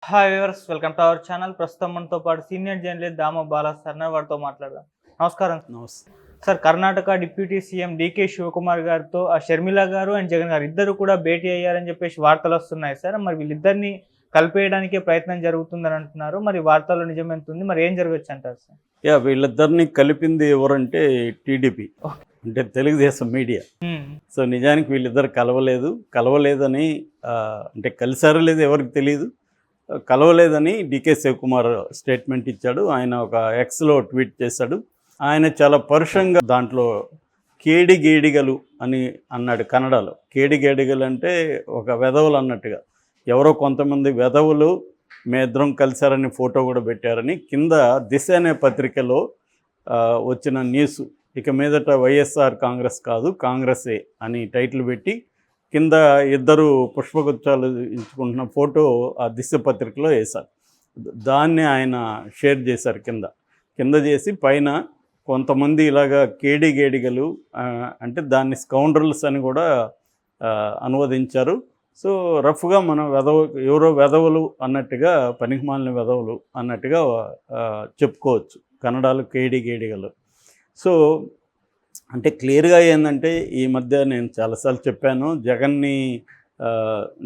Hi viewers, welcome to our channel. ప్రస్తుతం మనతో పాటు senior journalist Dama Bala sir వారితో మాట్లాడదాం. నమస్కారం నమస్తే. Sir. Karnataka deputy CM DK Shivakumar గారితో షర్మిల గారు అండ్ జగన్ గారు ఇద్దరు కూడా భేటీ అయ్యారని చెప్పేసి వార్తలు వస్తున్నాయి సార్. మరి వీళ్ళిద్దరిని కలిపేయడానికే ప్రయత్నం జరుగుతుందని అంటున్నారు. మరి వార్తల్లో నిజమెంతుంది, మరి ఏం జరగచ్చు అంటారు సార్? వీళ్ళిద్దరిని కలిపింది ఎవరంటే టీడీపీ, అంటే తెలుగుదేశం మీడియా. సో నిజానికి వీళ్ళిద్దరు కలవలేదని అంటే కలిసారో లేదో ఎవరికి తెలియదు. కలవలేదని డీకే శివకుమార్ స్టేట్మెంట్ ఇచ్చాడు. ఆయన ఒక ఎక్స్లో ట్వీట్ చేశాడు. ఆయన చాలా పరుషంగా దాంట్లో కేడిగేడిగలు అని అన్నాడు కన్నడలో. కేడిగేడిగలు అంటే ఒక వెధవలు అన్నట్టుగా. ఎవరో కొంతమంది వెధవులు మేమిద్దరం కలిశారని ఫోటో కూడా పెట్టారని కింద దిశ అనే పత్రికలో వచ్చిన న్యూస్. ఇక మీదట వైఎస్ఆర్ కాంగ్రెస్ కాదు కాంగ్రెసే అని టైటిల్ పెట్టి కింద ఇద్దరు పుష్పగుచ్చాలు ఇచ్చుకుంటున్న ఫోటో ఆ దిశ పత్రికలో వేశారు. దాన్ని ఆయన షేర్ చేశారు కింద చేసి పైన కొంతమంది ఇలాగా కేడిగేడిగలు అంటే దాన్ని స్కౌండ్రల్స్ అని కూడా అనువదించారు. సో రఫ్గా మనం ఎవరో వెధవులు అన్నట్టుగా, పనికిమాలిన వెధవులు అన్నట్టుగా చెప్పుకోవచ్చు కన్నడలో కేడిగేడిగలు. సో అంటే క్లియర్గా ఏంటంటే ఈ మధ్య నేను చాలాసార్లు చెప్పాను, జగన్ని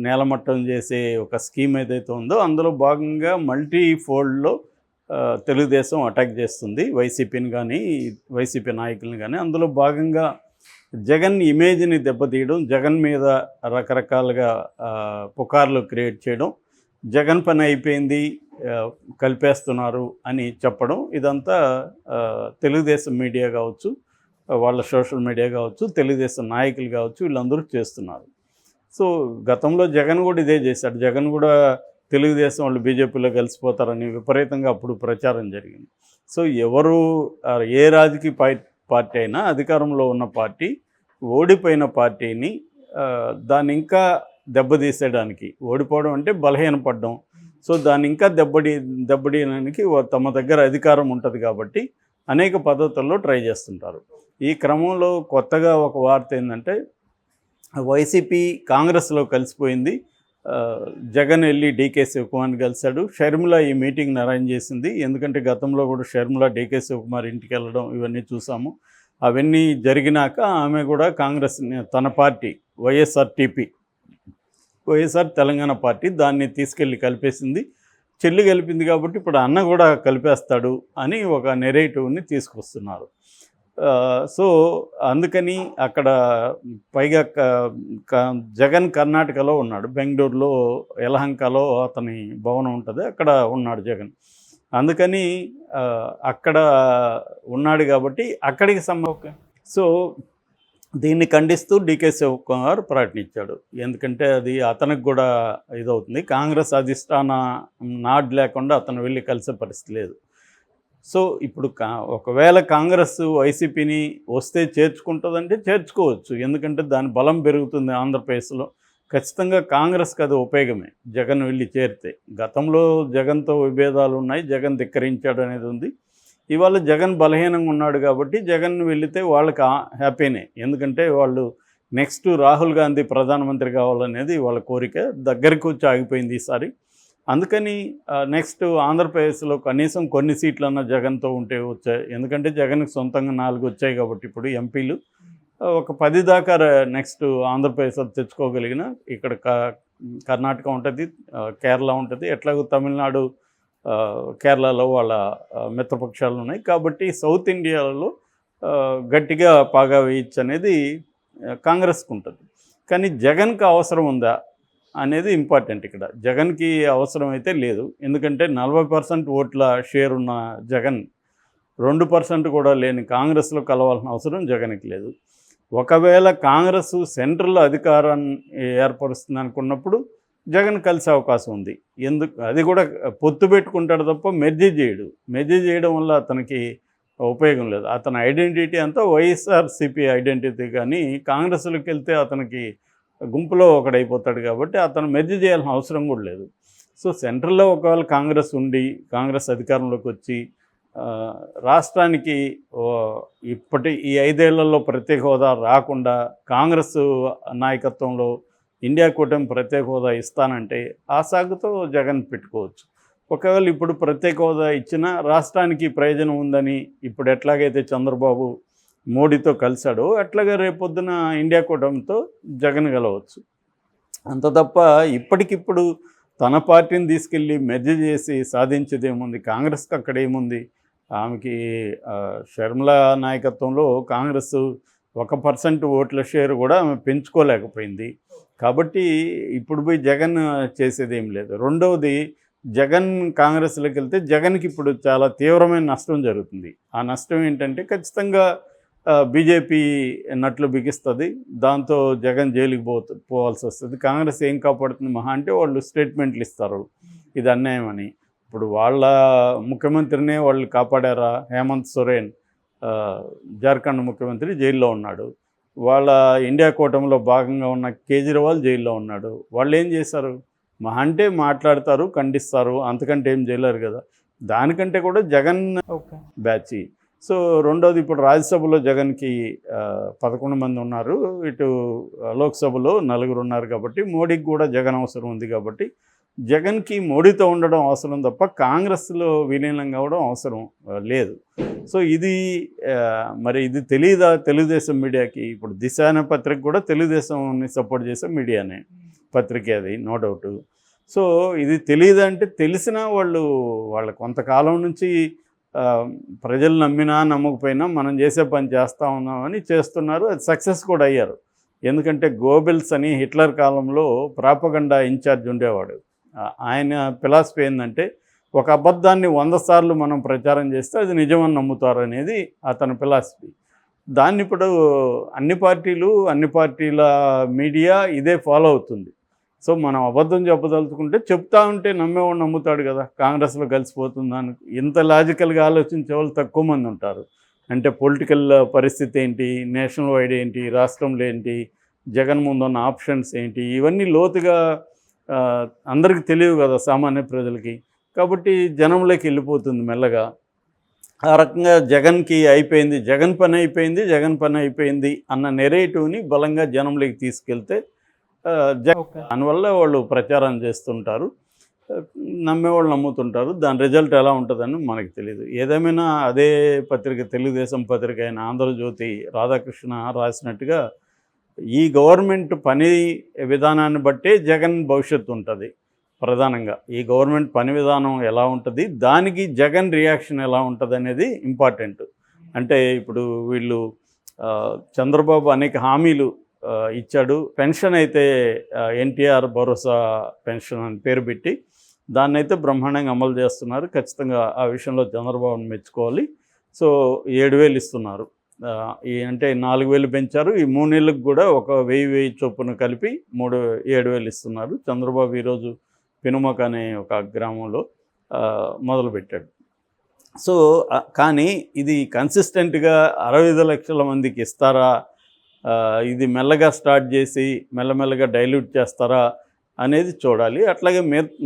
నేలమట్టం చేసే ఒక స్కీమ్ ఏదైతే ఉందో అందులో భాగంగా మల్టీ ఫోల్డ్లో తెలుగుదేశం అటాక్ చేస్తుంది వైసీపీని కానీ వైసీపీ నాయకులను కానీ. అందులో భాగంగా జగన్ ఇమేజ్ని దెబ్బతీయడం, జగన్ మీద రకరకాలుగా పుకార్లు క్రియేట్ చేయడం, జగన్ పని అయిపోయింది కలిపేస్తున్నారు అని చెప్పడం, ఇదంతా తెలుగుదేశం మీడియా కావచ్చు, వాళ్ళ సోషల్ మీడియా కావచ్చు, తెలుగుదేశం నాయకులు కావచ్చు, వీళ్ళందరూ చేస్తున్నారు. సో గతంలో జగన్ కూడా ఇదే చేశాడు. జగన్ కూడా తెలుగుదేశం వాళ్ళు బీజేపీలో కలిసిపోతారని విపరీతంగా అప్పుడు ప్రచారం జరిగింది. సో ఎవరు ఏ రాజకీయ పార్టీ అయినా, అధికారంలో ఉన్న పార్టీ ఓడిపోయిన పార్టీని దాన్ని ఇంకా దెబ్బతీసేయడానికి, ఓడిపోవడం అంటే బలహీనపడడం, సో దాన్ని ఇంకా దెబ్బతీయడానికి తమ దగ్గర అధికారం ఉంటుంది కాబట్టి అనేక పద్ధతుల్లో ట్రై చేస్తుంటారు. ఈ క్రమంలో కొత్తగా ఒక వార్త ఏంటంటే వైసీపీ కాంగ్రెస్లో కలిసిపోయింది. జగన్ వెళ్ళి డీకే శివకుమార్ని కలిశాడు. షర్మిల ఈ మీటింగ్ని అరేంజ్ చేసింది. ఎందుకంటే గతంలో కూడా షర్మిల డీకే శివకుమార్ ఇంటికి వెళ్ళడం ఇవన్నీ చూసాము. అవన్నీ జరిగినాక ఆమె కూడా కాంగ్రెస్ తన పార్టీ వైఎస్ఆర్ తెలంగాణ పార్టీ దాన్ని తీసుకెళ్ళి కలిపేసింది. చెల్లి కలిపింది కాబట్టి ఇప్పుడు అన్న కూడా కలిపేస్తాడు అని ఒక నెరేటివ్ని తీసుకొస్తున్నారు. సో అందుకని అక్కడ పైగా జగన్ కర్ణాటకలో ఉన్నాడు, బెంగళూరులో యలహంకలో అతని భవనం ఉంటుంది, అక్కడ ఉన్నాడు జగన్. అందుకని అక్కడ ఉన్నాడు కాబట్టి అక్కడికి సో దీన్ని ఖండిస్తూ డీకే శివకుమార్ ప్రకటించాడు. ఎందుకంటే అది అతనికి కూడా ఇదవుతుంది. కాంగ్రెస్ అధిష్టాన నాడ్ లేకుండా అతను వెళ్ళి కలిసే పరిస్థితి లేదు. సో ఇప్పుడు ఒకవేళ కాంగ్రెస్ వైసీపీని వస్తే చేర్చుకుంటుందంటే చేర్చుకోవచ్చు, ఎందుకంటే దాని బలం పెరుగుతుంది ఆంధ్రప్రదేశ్లో. ఖచ్చితంగా కాంగ్రెస్కి అది ఉపయోగమే జగన్ వెళ్ళి చేరితే. గతంలో జగన్తో విభేదాలు ఉన్నాయి, జగన్ ధిక్కరించాడు అనేది ఉంది. ఇవాళ జగన్ బలహీనంగా ఉన్నాడు కాబట్టి జగన్ వెళితే వాళ్ళకి హ్యాపీనే, ఎందుకంటే వాళ్ళు నెక్స్ట్ రాహుల్ గాంధీ ప్రధానమంత్రి కావాలనేది వాళ్ళ కోరిక. దగ్గరికి వచ్చి ఆగిపోయింది ఈసారి. అందుకని నెక్స్ట్ ఆంధ్రప్రదేశ్లో కనీసం కొన్ని సీట్లన్నా జగన్తో ఉంటే వచ్చాయి. ఎందుకంటే జగన్కి సొంతంగా 4 వచ్చాయి కాబట్టి ఇప్పుడు ఎంపీలు ఒక 10 దాకా నెక్స్ట్ ఆంధ్రప్రదేశ్లో తెచ్చుకోగలిగిన. ఇక్కడ కర్ణాటక ఉంటుంది, కేరళ ఉంటుంది, ఎట్లాగో తమిళనాడు కేరళలో వాళ్ళ మిత్రపక్షాలు ఉన్నాయి కాబట్టి సౌత్ ఇండియాలో గట్టిగా పాగా వేయచ్చు అనేది కాంగ్రెస్కి ఉంటుంది. కానీ జగన్కి అవసరం ఉందా అనేది ఇంపార్టెంట్. ఇక్కడ జగన్కి అవసరం అయితే లేదు, ఎందుకంటే 40% ఓట్ల షేర్ ఉన్న జగన్ 2% కూడా లేని కాంగ్రెస్లో కలవాల్సిన అవసరం జగన్కి లేదు. ఒకవేళ కాంగ్రెస్ సెంట్రల్ అధికారాన్ని ఏర్పరుస్తుంది అనుకున్నప్పుడు జగన్ కలిసే అవకాశం ఉంది. అది కూడా పొత్తు పెట్టుకుంటాడు తప్ప మెర్జీ చేయడం వల్ల అతనికి ఉపయోగం లేదు. అతని ఐడెంటిటీ అంతా వైఎస్ఆర్సీపీ ఐడెంటిటీ, కానీ కాంగ్రెస్లోకి వెళ్తే అతనికి గుంపులో ఒకడైపోతాడు కాబట్టి అతను మెర్జీ చేయాల్సిన అవసరం కూడా లేదు. సో సెంట్రల్లో ఒకవేళ కాంగ్రెస్ అధికారంలోకి వచ్చి రాష్ట్రానికి ఈ 5 ఏళ్లలో ప్రత్యేక హోదా రాకుండా కాంగ్రెస్ నాయకత్వంలో ఇండియా కూటమి ప్రత్యేక హోదా ఇస్తానంటే ఆ సాగుతో జగన్ పెట్టుకోవచ్చు. ఒకవేళ ఇప్పుడు ప్రత్యేక హోదా ఇచ్చినా రాష్ట్రానికి ప్రయోజనం ఉందని ఇప్పుడు ఎట్లాగైతే చంద్రబాబు మోడీతో కలిశాడో అట్లాగే రేపొద్దున ఇండియా కూటమితో జగన్ గెలవచ్చు. అంత తప్ప ఇప్పటికిప్పుడు తన పార్టీని తీసుకెళ్ళి మెర్జ్ చేసి సాధించేదేముంది? కాంగ్రెస్కి అక్కడ ఏముంది? ఆమెకి షర్మిల నాయకత్వంలో కాంగ్రెస్ 1% ఓట్ల షేర్ కూడా ఆమె పెంచుకోలేకపోయింది. కాబట్టి ఇప్పుడు పోయి జగన్ చేసేది ఏం లేదు. రెండవది, జగన్ కాంగ్రెస్లోకి వెళ్తే జగన్కి ఇప్పుడు చాలా తీవ్రమైన నష్టం జరుగుతుంది. ఆ నష్టం ఏంటంటే ఖచ్చితంగా బీజేపీ నట్లు బిగిస్తుంది. దాంతో జగన్ జైలుకి పోవాల్సి వస్తుంది. కాంగ్రెస్ ఏం కాపాడుతుంది మహా అంటే వాళ్ళు స్టేట్మెంట్లు ఇస్తారు ఇది అన్యాయం అని. ఇప్పుడు వాళ్ళ ముఖ్యమంత్రినే వాళ్ళు కాపాడారా? హేమంత్ సోరెన్ జార్ఖండ్ ముఖ్యమంత్రి జైల్లో ఉన్నాడు. వాళ్ళ ఇండియా కూటమిలో భాగంగా ఉన్న కేజ్రీవాల్ జైల్లో ఉన్నాడు. వాళ్ళు ఏం చేశారు? మహా అంటే మాట్లాడతారు, ఖండిస్తారు, అంతకంటే ఏం చేయలేరు కదా. దానికంటే కూడా జగన్ బ్యాచి. సో రెండోది, ఇప్పుడు రాజ్యసభలో జగన్కి 11 మంది ఉన్నారు, ఇటు లోక్సభలో 4 ఉన్నారు. కాబట్టి మోడీకి కూడా జగన్ అవసరం ఉంది. కాబట్టి జగన్కి మోడీతో ఉండడం అవసరం తప్ప కాంగ్రెస్లో విలీనం కావడం అవసరం లేదు. సో ఇది మరి ఇది తెలియదా తెలుగుదేశం మీడియాకి? ఇప్పుడు దిశ అనే పత్రిక కూడా తెలుగుదేశంని సపోర్ట్ చేసే మీడియానే పత్రిక, అది నో డౌట్. సో ఇది తెలియదంటే తెలిసినా వాళ్ళ కొంతకాలం నుంచి ప్రజలు నమ్మినా నమ్మకపోయినా మనం చేసే పని చేస్తూ ఉన్నామని చేస్తున్నారు. అది సక్సెస్ కూడా అయ్యారు. ఎందుకంటే గోబెల్స్ అని హిట్లర్ కాలంలో ప్రాపగండా ఇన్ఛార్జ్ ఉండేవాడు. ఆయన ఫిలాసఫీ ఏంటంటే ఒక అబద్ధాన్ని 100 సార్లు మనం ప్రచారం చేస్తే అది నిజమని నమ్ముతారు అనేది అతని ఫిలాసఫీ. దాన్ని ఇప్పుడు అన్ని పార్టీల మీడియా ఇదే ఫాలో అవుతుంది. సో మనం అబద్ధం చెప్పదలుచుకుంటే చెప్తా ఉంటే నమ్మేవాడు నమ్ముతాడు కదా. కాంగ్రెస్లో కలిసిపోతుందని ఇంత లాజికల్గా ఆలోచించే వాళ్ళు తక్కువ మంది ఉంటారు. అంటే పొలిటికల్ పరిస్థితి ఏంటి, నేషనల్ వైడ్ ఏంటి, రాష్ట్రంలో ఏంటి, జగన్ ముందున్న ఆప్షన్స్ ఏంటి, ఇవన్నీ లోతుగా అందరికీ తెలియవు కదా సామాన్య ప్రజలకి. కాబట్టి జనంలోకి వెళ్ళిపోతుంది మెల్లగా. ఆ రకంగా జగన్కి అయిపోయింది, జగన్ పని అయిపోయింది అన్న నెరేటివ్ని బలంగా జనంలోకి తీసుకెళ్తే దానివల్ల వాళ్ళు ప్రచారం చేస్తుంటారు, నమ్మేవాళ్ళు నమ్ముతుంటారు. దాని రిజల్ట్ ఎలా ఉంటుందని మనకు తెలియదు. ఏదేమైనా అదే పత్రిక, తెలుగుదేశం పత్రిక అయిన ఆంధ్రజ్యోతి రాధాకృష్ణ రాసినట్టుగా ఈ గవర్నమెంట్ పని విధానాన్ని బట్టే జగన్ భవిష్యత్తు ఉంటుంది. ప్రధానంగా ఈ గవర్నమెంట్ పని విధానం ఎలా ఉంటుంది, దానికి జగన్ రియాక్షన్ ఎలా ఉంటుంది అనేది ఇంపార్టెంట్. అంటే ఇప్పుడు వీళ్ళు చంద్రబాబు అనేక హామీలు ఇచ్చాడు. పెన్షన్ అయితే ఎన్టీఆర్ భరోసా పెన్షన్ అని పేరు పెట్టి దాన్ని అయితే బ్రహ్మాండంగా అమలు చేస్తున్నారు. ఖచ్చితంగా ఆ విషయంలో చంద్రబాబుని మెచ్చుకోవాలి. సో 7,000 ఇస్తున్నారు. అంటే 4,000 పెంచారు. ఈ 3 నెలలకు కూడా ఒక 1,000 చొప్పున కలిపి 7,000 ఇస్తున్నారు. చంద్రబాబు ఈరోజు పెనుమక అనే ఒక గ్రామంలో మొదలుపెట్టాడు. సో కానీ ఇది కన్సిస్టెంట్గా 65 లక్షల మందికి ఇస్తారా, ఇది మెల్లగా స్టార్ట్ చేసి మెల్లమెల్లగా డైల్యూట్ చేస్తారా అనేది చూడాలి. అట్లాగే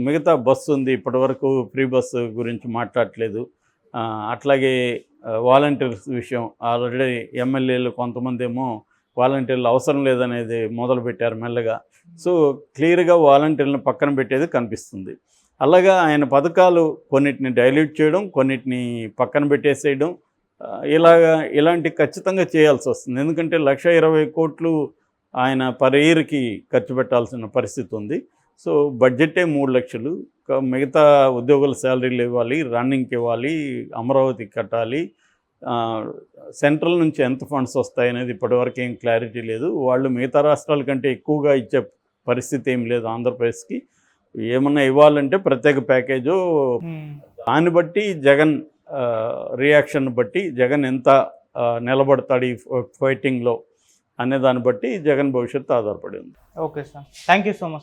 మిగతా బస్సు ఉంది, ఇప్పటివరకు ఫ్రీ బస్సు గురించి మాట్లాడలేదు. అట్లాగే వాలంటీర్స్ విషయం ఆల్రెడీ ఎమ్మెల్యేలు కొంతమంది ఏమో వాలంటీర్లు అవసరం లేదనేది మొదలుపెట్టారు మెల్లగా. సో క్లియర్గా వాలంటీర్లను పక్కన పెట్టేది కనిపిస్తుంది. అలాగా ఆయన పథకాలు కొన్నిటిని డైల్యూట్ చేయడం, కొన్నిటిని పక్కన పెట్టేసేయడం, ఇలాంటి ఖచ్చితంగా చేయాల్సి వస్తుంది. ఎందుకంటే 1,20 కోట్లు ఆయన పర్ ఇయర్కి ఖర్చు పెట్టాల్సిన పరిస్థితి ఉంది. సో బడ్జెటే 3 లక్షలు. మిగతా ఉద్యోగుల శాలరీలు ఇవ్వాలి, రన్నింగ్కి ఇవ్వాలి, అమరావతికి కట్టాలి. సెంట్రల్ నుంచి ఎంత ఫండ్స్ వస్తాయనేది ఇప్పటివరకు ఏం క్లారిటీ లేదు. వాళ్ళు మిగతా రాష్ట్రాల కంటే ఎక్కువగా ఇచ్చే పరిస్థితి ఏం లేదు ఆంధ్రప్రదేశ్కి. ఏమన్నా ఇవ్వాలంటే ప్రత్యేక ప్యాకేజు, దాన్ని బట్టి జగన్ రియాక్షన్ బట్టి జగన్ ఎంత నిలబడతాడు ఈ ఫైటింగ్లో అనే దాన్ని బట్టి జగన్ భవిష్యత్తు ఆధారపడి ఉంది. Okay sir, thank you so much.